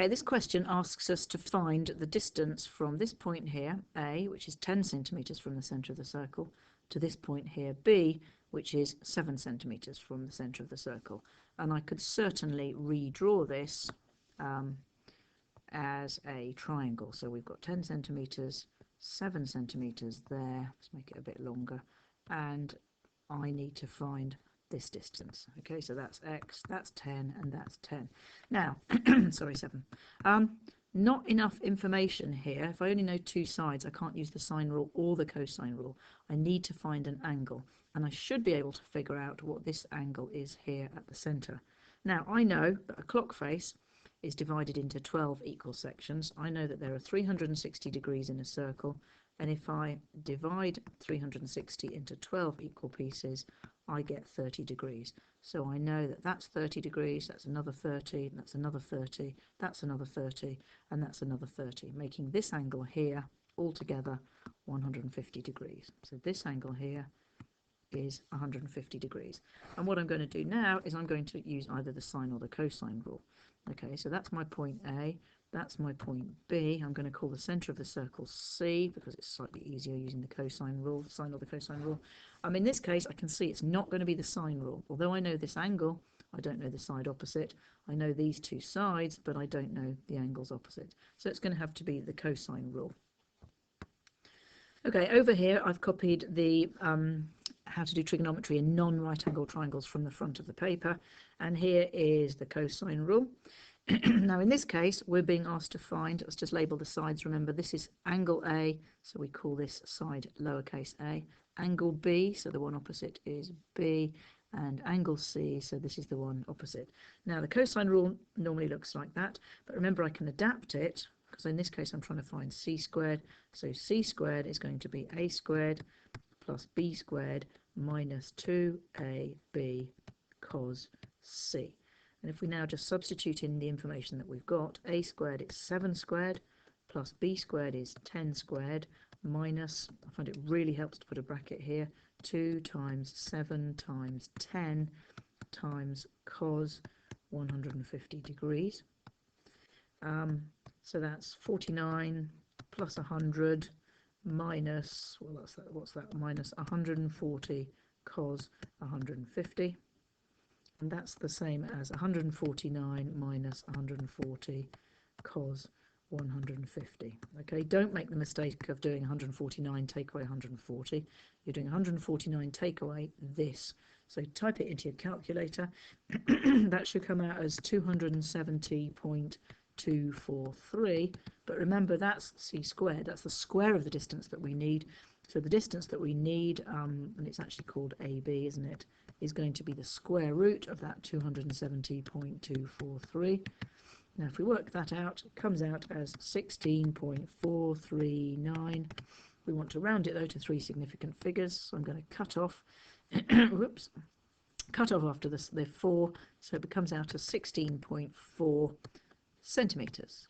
This question asks us to find the distance from this point here, A, which is 10 centimetres from the centre of the circle, to this point here, B, which is 7 centimetres from the centre of the circle. And I could certainly redraw this as a triangle. So we've got 10 centimetres, 7 centimetres there. Let's make it a bit longer. And I need to find this distance. Okay, so that's x, that's 10, and that's 10. Now, sorry, 7. Not enough information here. If I only know two sides, I can't use the sine rule or the cosine rule. I need to find an angle, and I should be able to figure out what this angle is here at the center. Now, I know that a clock face is divided into 12 equal sections. I know that there are 360 degrees in a circle, and if I divide 360 into 12 equal pieces, I get 30 degrees. So I know that that's 30 degrees, that's another 30, that's another 30, that's another 30, and that's another 30, making this angle here altogether 150 degrees. So this angle here is 150 degrees. And what I'm going to do now is I'm going to use either the sine or the cosine rule. Okay, so that's my point A, that's my point B. I'm going to call the centre of the circle C because it's slightly easier using the cosine rule, sine or the cosine rule. In this case, I can see it's not going to be the sine rule. Although I know this angle, I don't know the side opposite. I know these two sides, but I don't know the angles opposite. So it's going to have to be the cosine rule. Okay, over here I've copied the how to do trigonometry in non-right angle triangles from the front of the paper, and here is the cosine rule. Now in this case we're being asked to find, let's just label the sides. Remember, this is angle A, so we call this side lowercase a, angle B, so the one opposite is B, and angle C, so this is the one opposite. Now the cosine rule normally looks like that, but remember I can adapt it, because in this case I'm trying to find c squared, so c squared is going to be a squared plus b squared minus 2ab cos c. And if we now just substitute in the information that we've got, a squared is 7 squared plus b squared is 10 squared minus, I find it really helps to put a bracket here, 2 times 7 times 10 times cos 150 degrees. So that's 49 plus 100 minus, well, what's that, minus 140 cos 150. And that's the same as 149 minus 140 cos 150. Okay, don't make the mistake of doing 149 take away 140. You're doing 149 take away this. So type it into your calculator. That should come out as 270.243. But remember, that's c squared. That's the square of the distance that we need. So the distance that we need, and it's actually called AB, isn't it, is going to be the square root of that 270.243. Now if we work that out, it comes out as 16.439. We want to round it though to 3 significant figures, so I'm going to cut off whoops, cut off after the 4, so it comes out as 16.4 centimetres.